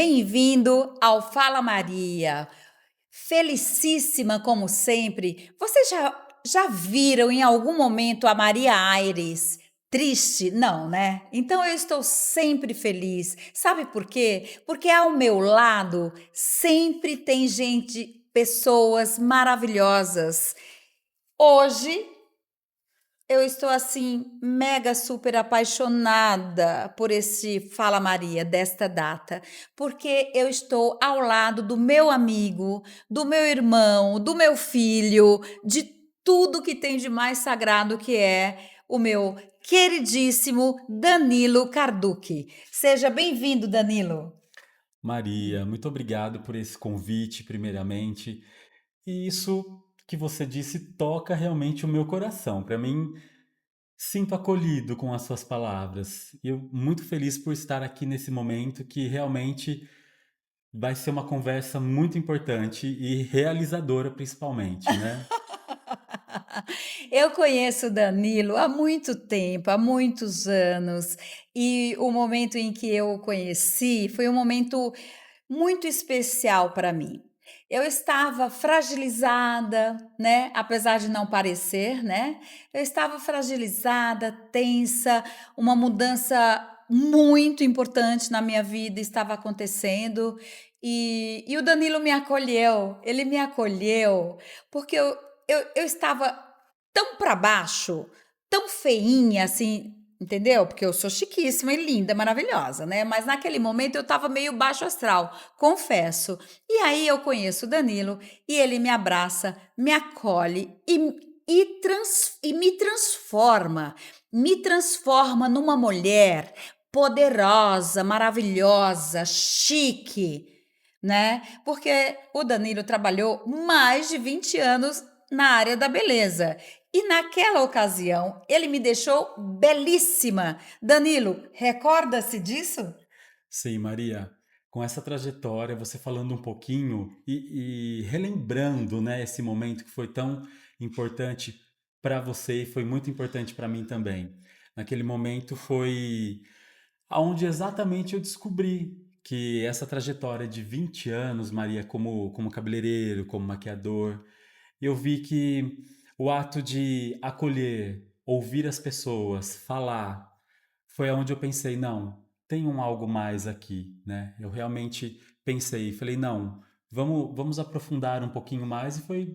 Bem-vindo ao Fala Maria. Felicíssima como sempre. Vocês já viram em algum momento a Maria Aires triste? Não, né? Então eu estou sempre feliz. Sabe por quê? Porque ao meu lado sempre tem gente, pessoas maravilhosas. Hoje eu estou assim, mega super apaixonada por esse Fala Maria desta data, porque eu estou ao lado do meu amigo, do meu irmão, do meu filho, de tudo que tem de mais sagrado que é o meu queridíssimo Danilo Carducci. Seja bem-vindo, Danilo. Maria, muito obrigado por esse convite, primeiramente. E isso que você disse toca realmente o meu coração. Para mim, sinto acolhido com as suas palavras. E eu muito feliz por estar aqui nesse momento que realmente vai ser uma conversa muito importante e realizadora, principalmente, né? Eu conheço o Danilo há muito tempo, há muitos anos, e o momento em que eu o conheci foi um momento muito especial para mim. Eu estava fragilizada, né? Apesar de não parecer, né? Eu estava fragilizada, tensa, uma mudança muito importante na minha vida estava acontecendo e o Danilo me acolheu. Ele me acolheu porque eu estava tão para baixo, tão feinha assim, entendeu? Porque eu sou chiquíssima e linda, maravilhosa, né? Mas naquele momento eu estava meio baixo astral, confesso. E aí eu conheço o Danilo e ele me abraça, me acolhe e me transforma numa mulher poderosa, maravilhosa, chique, né? Porque o Danilo trabalhou mais de 20 anos na área da beleza. E naquela ocasião, ele me deixou belíssima. Danilo, recorda-se disso? Sim, Maria, com essa trajetória, você falando um pouquinho e relembrando, né, esse momento que foi tão importante para você e foi muito importante para mim também. Naquele momento foi aonde exatamente eu descobri que essa trajetória de 20 anos, Maria, como cabeleireiro, como maquiador, eu vi que o ato de acolher, ouvir as pessoas, falar, foi aonde eu pensei, não, tem um algo mais aqui, né? Eu realmente pensei, falei, não, vamos aprofundar um pouquinho mais e foi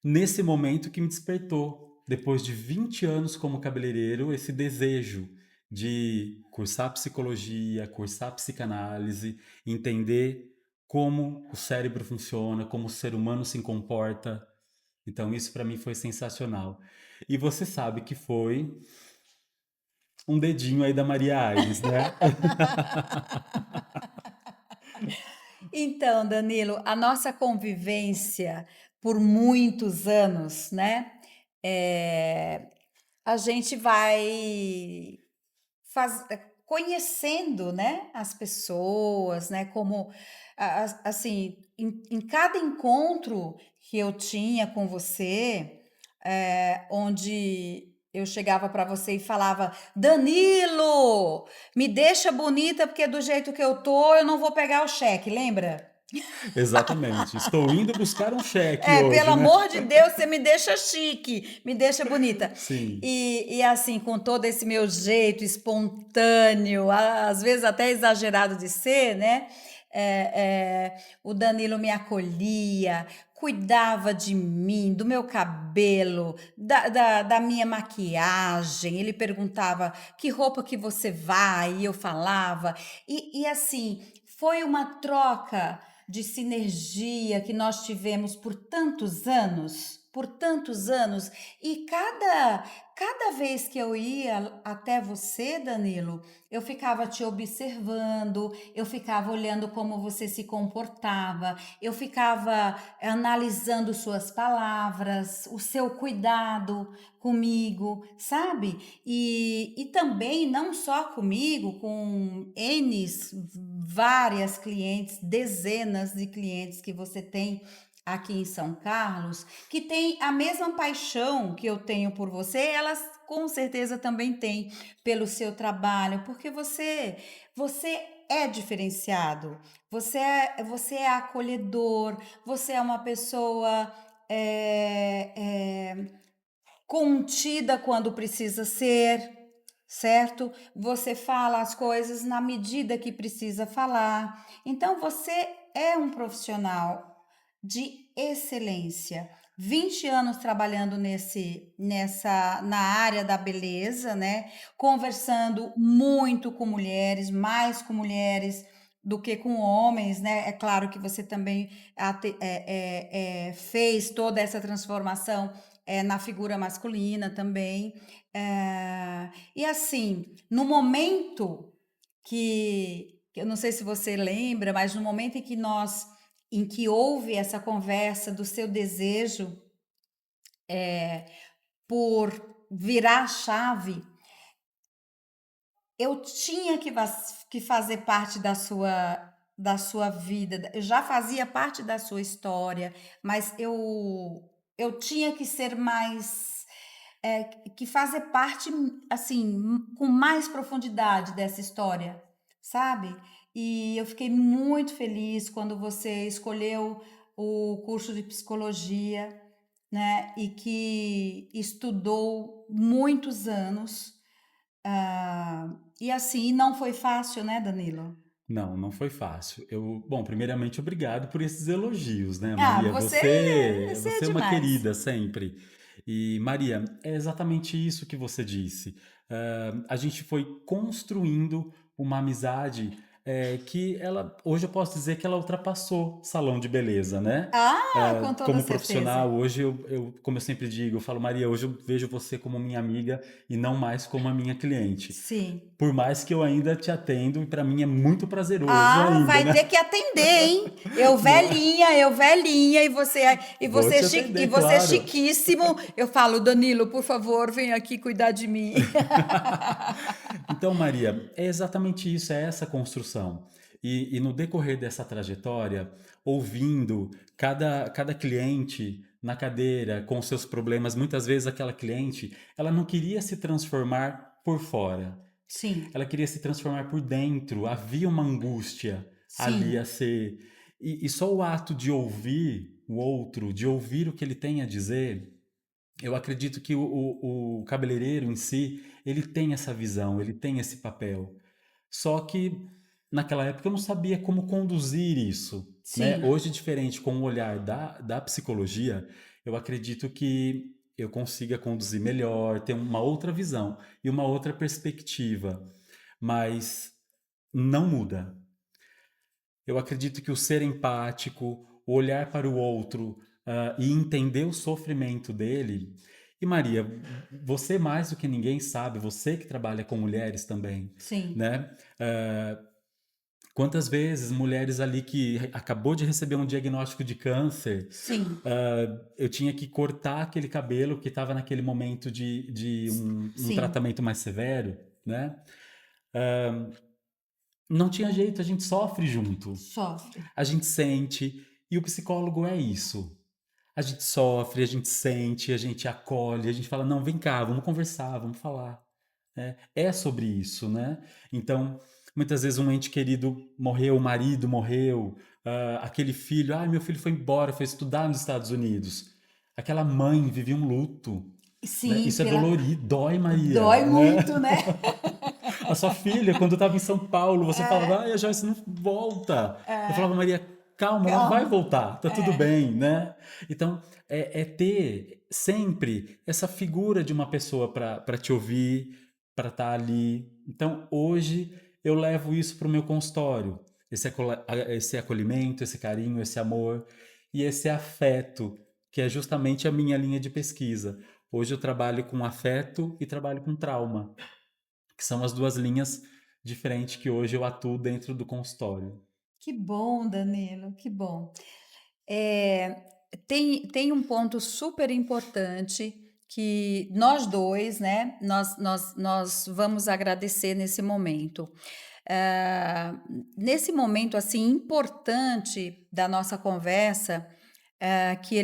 nesse momento que me despertou, depois de 20 anos como cabeleireiro, esse desejo de cursar psicologia, cursar psicanálise, entender como o cérebro funciona, como o ser humano se comporta. Então isso para mim foi sensacional. E você sabe que foi um dedinho aí da Maria Aires, né? Então, Danilo, a nossa convivência por muitos anos, né? é, a gente vai conhecendo, né, as pessoas, né, como assim, em cada encontro que eu tinha com você, onde eu chegava para você e falava: Danilo, me deixa bonita porque do jeito que eu tô, eu não vou pegar o cheque, lembra? Exatamente. Estou indo buscar um cheque É, pelo hoje, né? amor de Deus, você me deixa chique, me deixa bonita. Sim. E assim, com todo esse meu jeito espontâneo, às vezes até exagerado de ser, né? O Danilo me acolhia, cuidava de mim, do meu cabelo, da minha maquiagem. Ele perguntava que roupa que você vai, e eu falava. E assim, foi uma troca de sinergia que nós tivemos por tantos anos, e cada vez que eu ia até você, Danilo, eu ficava te observando, eu ficava olhando como você se comportava, eu ficava analisando suas palavras, o seu cuidado comigo, sabe? E também não só comigo, com várias clientes, dezenas de clientes que você tem aqui em São Carlos, que tem a mesma paixão que eu tenho por você, elas com certeza também têm pelo seu trabalho, porque você é diferenciado. Você é acolhedor, você é uma pessoa é, é, contida quando precisa ser, certo? Você fala as coisas na medida que precisa falar. Então, você é um profissional de excelência. 20 anos trabalhando na área da beleza, né? Conversando muito com mulheres, mais com mulheres do que com homens, né? É claro que você também fez toda essa transformação na figura masculina também. E assim, no momento que eu não sei se você lembra, mas no momento em que houve essa conversa do seu desejo por virar a chave, eu tinha que fazer parte da sua vida. Eu já fazia parte da sua história, mas eu tinha que ser mais que fazer parte, assim, com mais profundidade dessa história, sabe? E eu fiquei muito feliz quando você escolheu o curso de psicologia, né? E que estudou muitos anos. E assim, não foi fácil, né, Danilo? Não, não foi fácil. Bom, primeiramente, obrigado por esses elogios, né, Ah, Maria? você é Você é uma demais. querida sempre. E, Maria, é exatamente isso que você disse. A gente foi construindo uma amizade que ela, hoje eu posso dizer que ela ultrapassou salão de beleza, né? Ah, com toda Como certeza. profissional, hoje como eu sempre digo, eu falo, Maria, hoje eu vejo você como minha amiga e não mais como a minha cliente. Sim. Por mais que eu ainda te atendo, e para mim é muito prazeroso Ah, ainda, vai né? ter que atender, hein? Não é? Eu velhinha, Vou te e atender, você claro. chiquíssimo. Eu falo, Danilo, por favor, vem aqui cuidar de mim. Então, Maria, é exatamente isso, é essa construção. E no decorrer dessa trajetória, ouvindo cada cliente na cadeira com seus problemas, muitas vezes aquela cliente, ela não queria se transformar por fora, Sim, ela queria se transformar por dentro. Havia uma angústia ali a sim, ser. E só o ato de ouvir o outro, de ouvir o que ele tem a dizer, eu acredito que o cabeleireiro em si, ele tem essa visão, ele tem esse papel. Só que naquela época eu não sabia como conduzir isso, né? sim, Hoje, diferente com o olhar da psicologia, eu acredito que eu consiga conduzir melhor, ter uma outra visão e uma outra perspectiva, mas não muda. Eu acredito que o ser empático, o olhar para o outro, e entender o sofrimento dele. E Maria, você mais do que ninguém sabe, você que trabalha com mulheres também, sim, né? Quantas vezes mulheres ali que acabou de receber um diagnóstico de câncer, sim, eu tinha que cortar aquele cabelo que estava naquele momento de um sim. tratamento mais severo, né? Não tinha jeito, a gente sofre junto. Sofre. A gente sente, e o psicólogo é isso. A gente sofre, a gente sente, a gente acolhe, a gente fala, não, vem cá, vamos conversar, vamos falar. É sobre isso, né? Então, muitas vezes um ente querido morreu, o marido morreu, aquele filho, meu filho foi embora, foi estudar nos Estados Unidos. Aquela mãe vivia um luto, né? Sim, Isso é pela dolorido, dói, dói Maria, né? muito, né? A sua filha, quando estava em São Paulo, você falava, ai, a Joyce não volta. Eu falava, Maria, calma, ela vai Calma. voltar, tá tudo bem, né? Então, é ter sempre essa figura de uma pessoa para te ouvir, para estar ali. Então, hoje, eu levo isso para o meu consultório. Esse acolhimento, esse carinho, esse amor e esse afeto, que é justamente a minha linha de pesquisa. Hoje eu trabalho com afeto e trabalho com trauma, que são as duas linhas diferentes que hoje eu atuo dentro do consultório. Que bom, Danilo, que bom. É, tem um ponto super importante que nós dois, né, nós vamos agradecer nesse momento. Ah, nesse momento assim importante da nossa conversa, que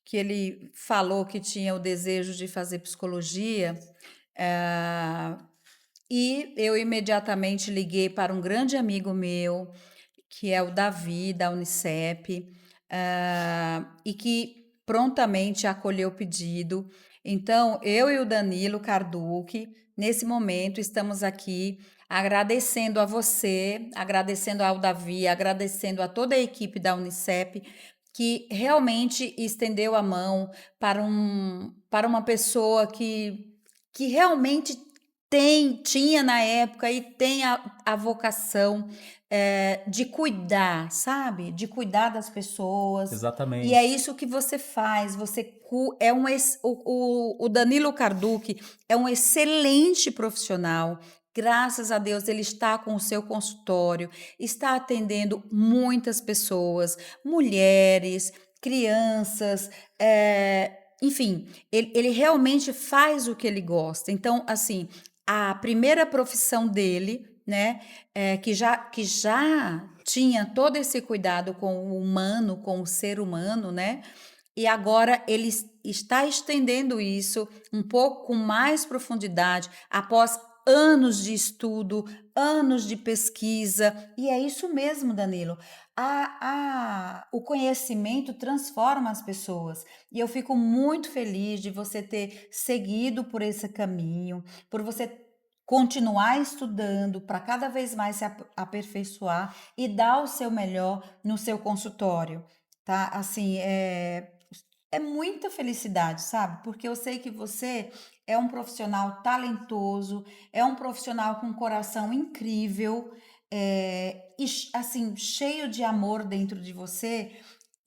que ele falou que tinha o desejo de fazer psicologia, ah, E eu imediatamente liguei para um grande amigo meu, que é o Davi, da Unicep, e que prontamente acolheu o pedido. Então, eu e o Danilo Carducci, nesse momento, estamos aqui agradecendo a você, agradecendo ao Davi, agradecendo a toda a equipe da Unicep, que realmente estendeu a mão para uma pessoa que realmente tinha na época e tem a vocação de cuidar, sabe? De cuidar das pessoas. E é Exatamente. isso que você faz. É o Danilo Carducci é um excelente profissional. Graças a Deus, ele está com o seu consultório, está atendendo muitas pessoas, mulheres, crianças, enfim, ele realmente faz o que ele gosta. Então, assim, a primeira profissão dele, né, que já tinha todo esse cuidado com o humano, com o ser humano, né, e agora ele está estendendo isso um pouco com mais profundidade, após anos de estudo, anos de pesquisa, e é isso mesmo, Danilo. O conhecimento transforma as pessoas, e eu fico muito feliz de você ter seguido por esse caminho, por você continuar estudando para cada vez mais se aperfeiçoar e dar o seu melhor no seu consultório, tá? Assim, é muita felicidade, sabe? Porque eu sei que você é um profissional talentoso, é um profissional com um coração incrível, assim, cheio de amor dentro de você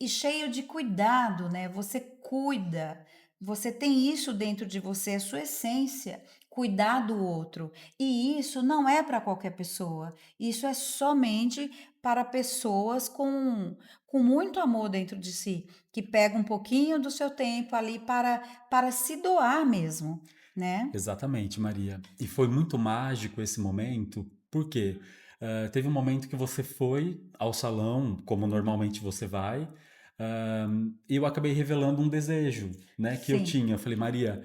e cheio de cuidado, né? Você cuida, você tem isso dentro de você, é sua essência, cuidar do outro. E isso não é para qualquer pessoa, isso é somente para pessoas com muito amor dentro de si, que pega um pouquinho do seu tempo ali para se doar mesmo, né? Exatamente, Maria. E foi muito mágico esse momento, porque teve um momento que você foi ao salão, como normalmente você vai, e eu acabei revelando um desejo, né, que eu Sim. tinha. Eu falei, Maria,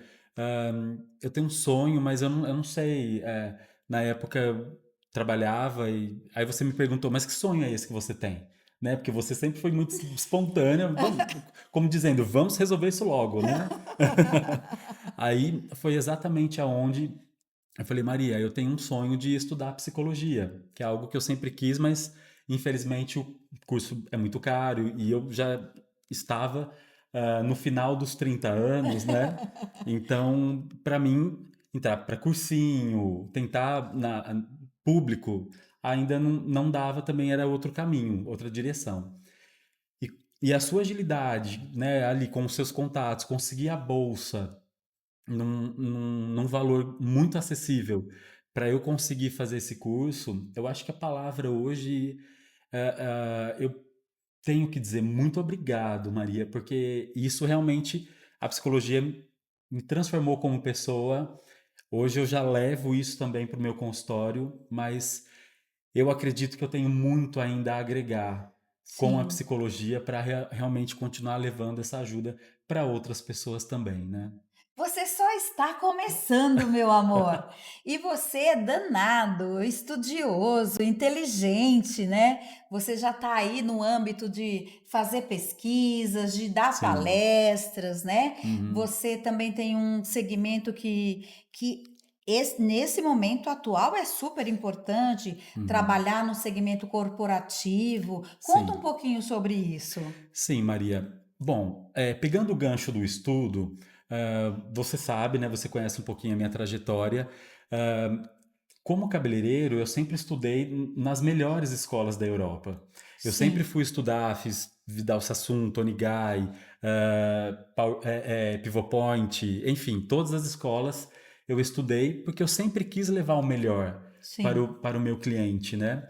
eu tenho um sonho, mas eu não sei. Na época eu trabalhava e aí você me perguntou, mas que sonho é esse que você tem? Né? Porque você sempre foi muito espontânea, como dizendo, vamos resolver isso logo, né? Aí foi exatamente aonde eu falei, Maria, eu tenho um sonho de estudar psicologia, que é algo que eu sempre quis, mas infelizmente o curso é muito caro e eu já estava no final dos 30 anos, né? Então, para mim, entrar para cursinho, tentar na público, ainda não dava, também era outro caminho, outra direção. E, e a sua agilidade, né, ali com os seus contatos, conseguir a bolsa num valor muito acessível para eu conseguir fazer esse curso, eu acho que a palavra hoje, eu tenho que dizer muito obrigado, Maria, porque isso realmente, a psicologia me transformou como pessoa. Hoje eu já levo isso também para o meu consultório, mas eu acredito que eu tenho muito ainda a agregar com a Sim. psicologia para realmente continuar levando essa ajuda para outras pessoas também, né? Você só está começando, meu amor. E você é danado, estudioso, inteligente, né? Você já está aí no âmbito de fazer pesquisas, de dar Sim. palestras, né? Uhum. Você também tem um segmento que nesse momento atual é super importante Uhum. trabalhar no segmento corporativo. Conta um Sim. pouquinho sobre isso. Sim, Maria. Bom, pegando o gancho do estudo, você sabe, né? Você conhece um pouquinho a minha trajetória. ah, Como cabeleireiro, eu sempre estudei nas melhores escolas da Europa. Eu sempre Sim, fui estudar, fiz Vidal Sassoon, Tony Guy, Pivot Point, enfim, todas as escolas eu estudei porque eu sempre quis levar o melhor sim, para o meu cliente, né?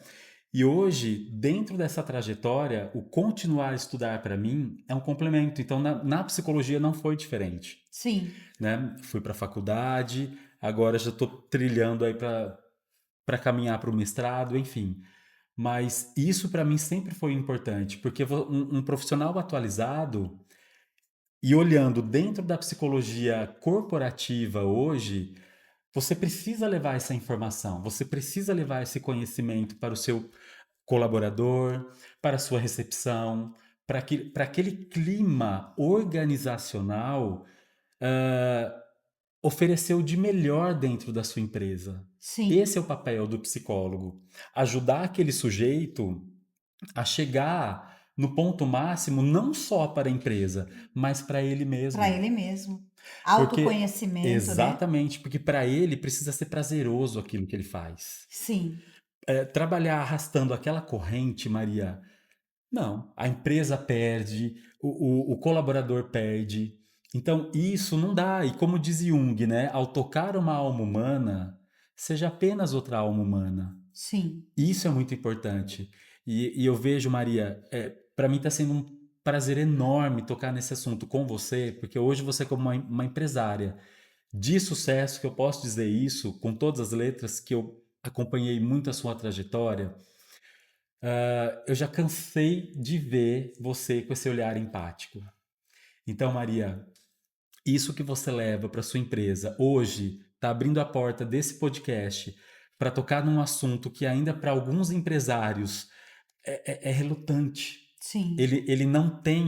E hoje, dentro dessa trajetória, o continuar a estudar para mim é um complemento. Então, na psicologia não foi diferente, sim. né? Fui para a faculdade, agora já estou trilhando aí para caminhar para o mestrado, enfim. Mas isso para mim sempre foi importante, porque um profissional atualizado e olhando dentro da psicologia corporativa hoje, você precisa levar essa informação, você precisa levar esse conhecimento para o seu colaborador, para a sua recepção, para aquele clima organizacional, ah, oferecer o de melhor dentro da sua empresa. Sim, Esse é o papel do psicólogo. Ajudar aquele sujeito a chegar no ponto máximo, não só para a empresa, mas para ele para mesmo. ele mesmo. Porque, Autoconhecimento, né? exatamente, porque para ele precisa ser prazeroso aquilo que ele faz. Sim, Trabalhar arrastando aquela corrente, Maria, não. A empresa perde, o colaborador perde. Então, isso não dá. E como diz Jung, né? Ao tocar uma alma humana, seja apenas outra alma humana. sim. Isso é muito importante. E eu vejo, Maria, para mim está sendo um prazer enorme tocar nesse assunto com você, porque hoje você, como uma empresária de sucesso, que eu posso dizer isso com todas as letras, que eu acompanhei muito a sua trajetória, eu já cansei de ver você com esse olhar empático. Então, Maria, isso que você leva para sua empresa hoje está abrindo a porta desse podcast para tocar num assunto que ainda para alguns empresários é relutante. Sim. Ele não tem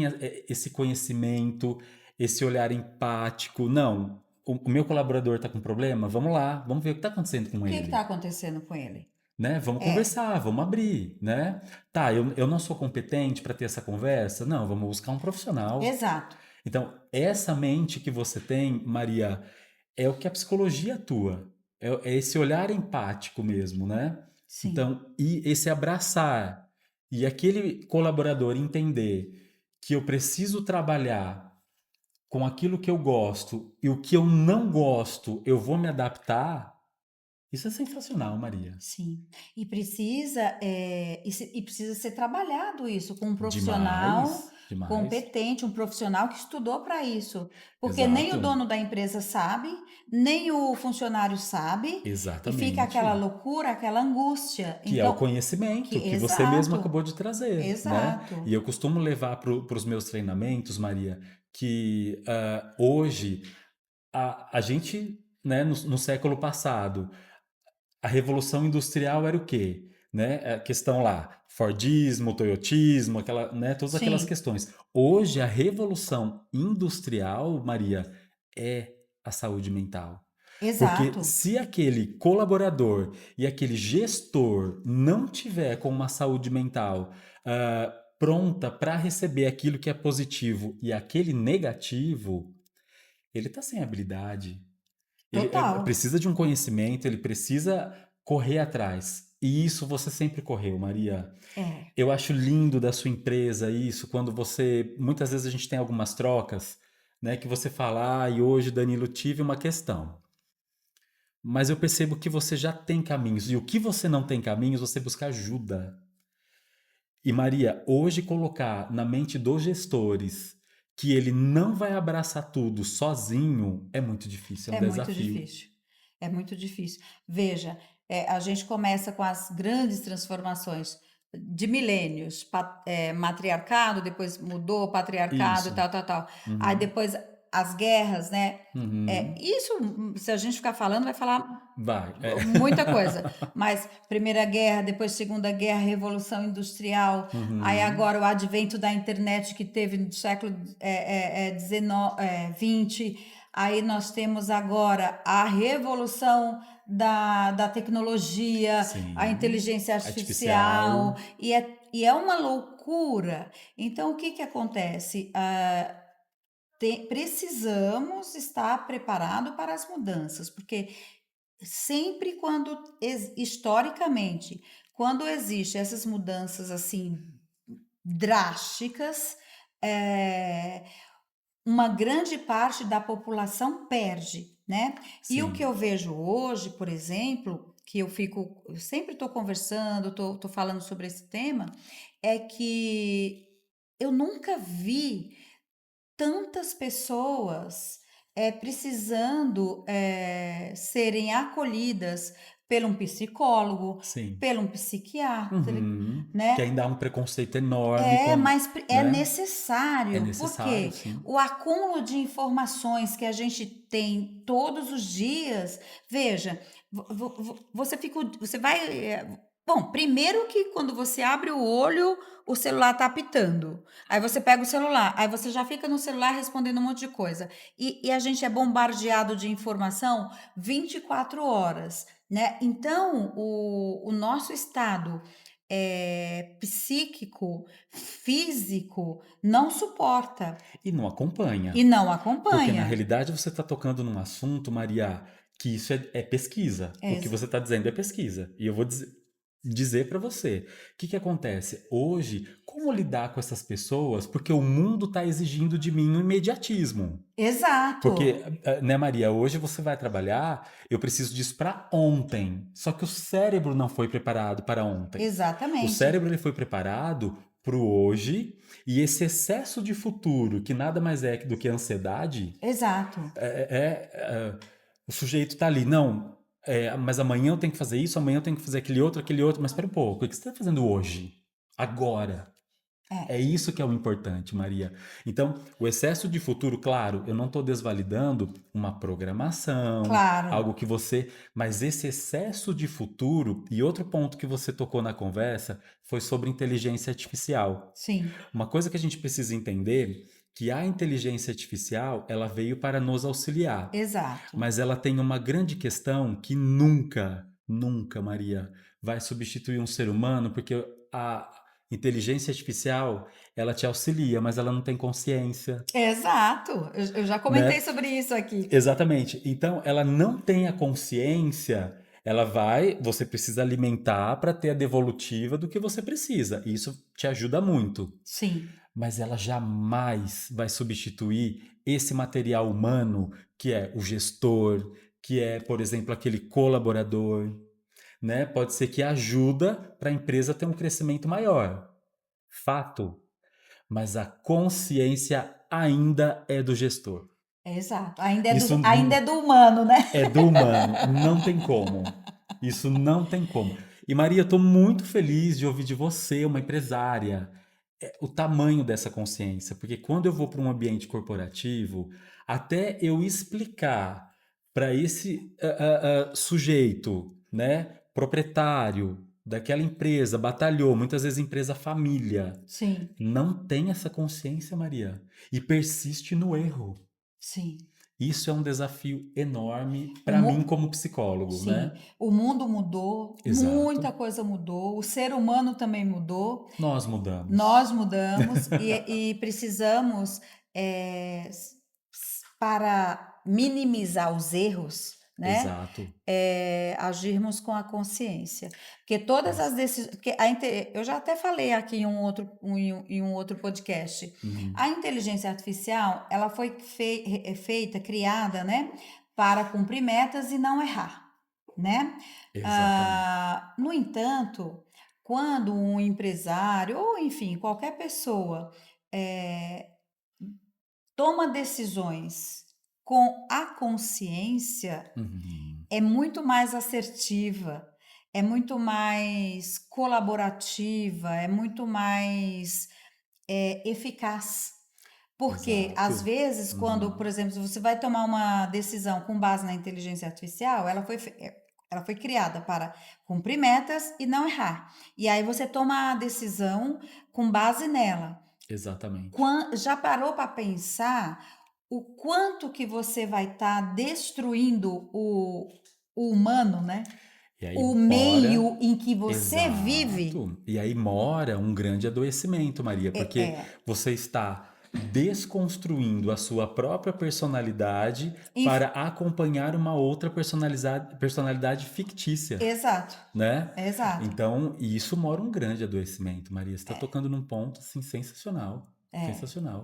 esse conhecimento, esse olhar empático. Não, o meu colaborador está com problema? Vamos lá, vamos ver o que está acontecendo O com que está ele. acontecendo com ele? Né? Vamos É, conversar, vamos abrir, né? Tá, eu não sou competente para ter essa conversa? Não, vamos buscar um profissional. exato. Então, essa mente que você tem, Maria, é o que a psicologia atua. É esse olhar empático mesmo, né? Sim. Então, e esse abraçar e aquele colaborador entender que eu preciso trabalhar com aquilo que eu gosto e o que eu não gosto, eu vou me adaptar. Isso é sensacional, Maria. Sim, e precisa ser trabalhado isso com um profissional Demais, demais. competente, um profissional que estudou para isso, porque nem o Exato. dono da empresa sabe, nem o funcionário sabe, e fica aquela Exatamente. loucura, aquela angústia. Que é o Então, conhecimento que você mesmo exato, acabou de trazer, né? E exato. eu costumo levar para os meus treinamentos, Maria, que hoje a gente, né, no século passado, a revolução industrial era o quê? Né? A questão lá, Fordismo, Toyotismo, aquela, né, todas aquelas Sim, questões. Hoje, a revolução industrial, Maria, é a saúde mental. Porque exato. se aquele colaborador e aquele gestor não tiver com uma saúde mental pronta para receber aquilo que é positivo e aquele negativo, ele está sem habilidade. Ele Total. precisa de um conhecimento, ele precisa correr atrás. E isso você sempre correu, Maria. É. Eu acho lindo da sua empresa isso, quando você. Muitas vezes a gente tem algumas trocas, né? Que você fala, e hoje, Danilo, tive uma questão. Mas eu percebo que você já tem caminhos. E o que você não tem caminhos, você busca ajuda. E Maria, hoje colocar na mente dos gestores que ele não vai abraçar tudo sozinho é muito difícil, é um É muito desafio. difícil. É muito difícil. Veja, a gente começa com as grandes transformações de milênios, matriarcado, depois mudou, patriarcado, Isso. tal, tal, tal. Aí Uhum. depois as guerras, né? Uhum. Isso, se a gente ficar falando, vai falar Vai. muita coisa. Mas Primeira Guerra, depois Segunda Guerra, Revolução Industrial, aí Uhum. agora o advento da internet que teve no século XX, aí nós temos agora a revolução da tecnologia, a Sim. inteligência artificial, Artificial. e é uma loucura. Então, o que que acontece? Precisamos estar preparado para as mudanças, porque sempre quando, historicamente, quando existe essas mudanças assim drásticas, eh, uma grande parte da população perde, né? E o que eu Sim. vejo hoje, por exemplo, que eu sempre estou conversando, estou falando sobre esse tema, é que eu nunca vi tantas pessoas precisando serem acolhidas pelo um psicólogo, Sim. pelo um psiquiatra, Uhum. Que né? ainda há um preconceito enorme com, Mas é né? É necessário, necessário, porque sim. o acúmulo de informações que a gente tem todos os dias, veja, você fica, você vai, bom, primeiro que quando você abre o olho, o celular tá apitando. Aí você pega o celular, aí você já fica no celular respondendo um monte de coisa. E a gente é bombardeado de informação 24 horas, né? Então, o nosso estado psíquico, físico, não suporta E não acompanha. e não Porque na acompanha. realidade você está tocando num assunto, Maria, que isso é pesquisa. É, O que você está dizendo é pesquisa. E eu vou dizer para você. O que acontece? Hoje, como lidar com essas pessoas? Porque o mundo está exigindo de mim um imediatismo. Porque, exato, né, Maria, hoje você vai trabalhar, eu preciso disso para ontem. Só que o cérebro não foi preparado para ontem. O exatamente, cérebro ele foi preparado para o hoje e esse excesso de futuro, que nada mais é do que ansiedade, exato, o sujeito está ali, não, mas amanhã eu tenho que fazer isso, amanhã eu tenho que fazer aquele outro, mas espera um pouco, o que você está fazendo hoje? Agora. É é, isso que é o importante, Maria. Então, o excesso de futuro, claro, eu não estou desvalidando uma programação, claro, algo que você. Mas esse excesso de futuro, e outro ponto que você tocou na conversa, foi sobre inteligência artificial. sim, Uma coisa que a gente precisa entender que a inteligência artificial, ela veio para nos auxiliar, exato, mas ela tem uma grande questão que nunca, nunca, Maria, vai substituir um ser humano, porque a inteligência artificial, ela te auxilia, mas ela não tem consciência, exato. Eu já comentei né? sobre isso aqui. Exatamente. Então, ela não tem a consciência, ela vai, você precisa alimentar para ter a devolutiva do que você precisa. E isso te ajuda muito. Sim, Mas ela jamais vai substituir esse material humano que é o gestor, que é, por exemplo, aquele colaborador, né? Pode ser que ajuda para a empresa ter um crescimento maior. Fato. Mas a consciência ainda é do gestor. exato. Isso Ainda é do humano, né? é do humano, não tem como. Isso não tem como. E Maria, estou muito feliz de ouvir de você, uma empresária, o tamanho dessa consciência, porque quando eu vou para um ambiente corporativo, até eu explicar para esse sujeito, né, proprietário daquela empresa, batalhou, muitas vezes empresa família, Sim, não tem essa consciência, Maria, e persiste no erro. sim. Isso é um desafio enorme O para mim mu- como psicólogo, Sim, né? o mundo mudou, Exato. muita coisa mudou, o ser humano também mudou, Nós mudamos. nós mudamos e precisamos, para minimizar os erros, né? Exato. Agirmos com a consciência. Porque todas as Ex- decisões. Eu já até falei aqui em um outro podcast. Uhum. A inteligência artificial ela foi feita, criada, né, para cumprir metas e não errar, né? Exatamente. No entanto, quando um empresário, ou enfim, qualquer pessoa, eh, toma decisões com a consciência, Uhum. é muito mais assertiva, é muito mais colaborativa, é muito mais eficaz. Porque, às Exato. vezes, quando, por Uhum. exemplo, se você vai tomar uma decisão com base na inteligência artificial, ela foi criada para cumprir metas e não errar. E aí você toma a decisão com base nela. Exatamente. Já parou para pensar o quanto que você vai estar destruindo o humano, né? E aí O mora. meio em que você vive Exato. E aí mora um grande adoecimento, Maria, porque é você está desconstruindo a sua própria personalidade para inf- acompanhar uma outra personalidade fictícia, exato, né? exato. Então, e isso mora um grande adoecimento, Maria. Você está tocando num ponto assim sensacional, sensacional.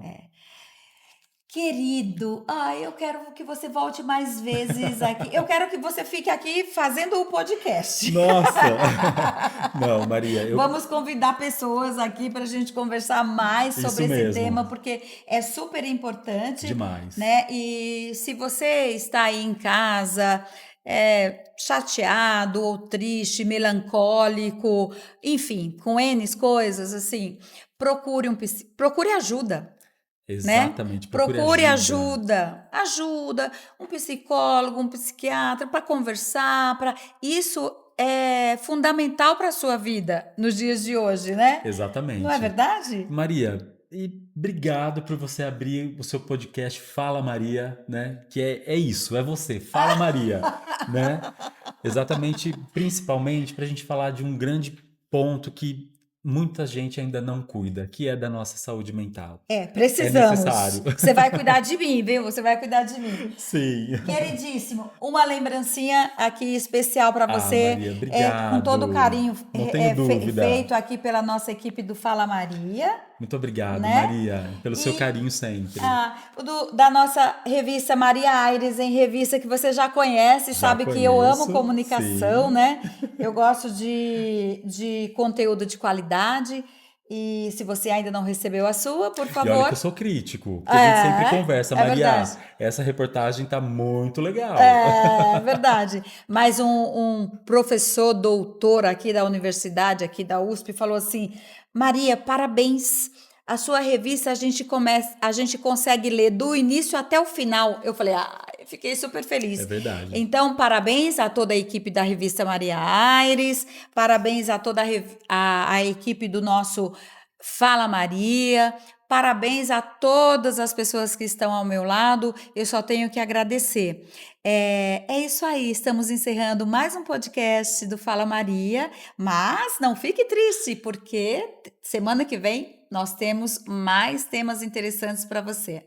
Querido, eu quero que você volte mais vezes aqui. Eu quero que você fique aqui fazendo o podcast. Nossa! Não, Maria, Vamos convidar pessoas aqui para a gente conversar mais isso sobre esse tema, mesmo, porque é super importante, demais. né? E se você está aí em casa chateado ou triste, melancólico, enfim, com N coisas, assim, procure ajuda, né? Exatamente, procure Procure ajuda. ajuda, um psicólogo, um psiquiatra para conversar, para isso é fundamental para a sua vida nos dias de hoje, né? Não é Exatamente. verdade? Maria, e obrigado por você abrir o seu podcast Fala Maria, né? Que é isso, é você, Fala Maria, né? Exatamente, principalmente para a gente falar de um grande ponto que muita gente ainda não cuida, que é da nossa saúde mental. É necessário. Precisamos. Você vai cuidar de mim, viu? Você vai cuidar de mim. Sim. Queridíssimo, uma lembrancinha aqui especial para Ah, você, Maria, com todo o obrigado. carinho, Não tenho feito dúvida. aqui pela nossa equipe do Fala Maria, Muito obrigado, né? Maria, pelo seu E carinho sempre. da nossa revista Maria Aires, em revista que você já conhece, Já sabe que eu amo conheço, comunicação, sim. né? Eu gosto de conteúdo de qualidade. E se você ainda não recebeu a sua, por E olha que favor. eu sou crítico, porque a gente sempre conversa, É Maria, verdade. essa reportagem tá muito legal. É verdade. Mas um professor doutor aqui da universidade, aqui da USP, falou assim: Maria, parabéns. A sua revista a gente consegue ler do início até o final. Eu falei, fiquei super É feliz. verdade. Então, parabéns a toda a equipe da revista Maria Aires, parabéns a toda a equipe do nosso Fala Maria, parabéns a todas as pessoas que estão ao meu lado. Eu só tenho que agradecer. É isso aí, estamos encerrando mais um podcast do Fala Maria, mas não fique triste, porque semana que vem nós temos mais temas interessantes para você.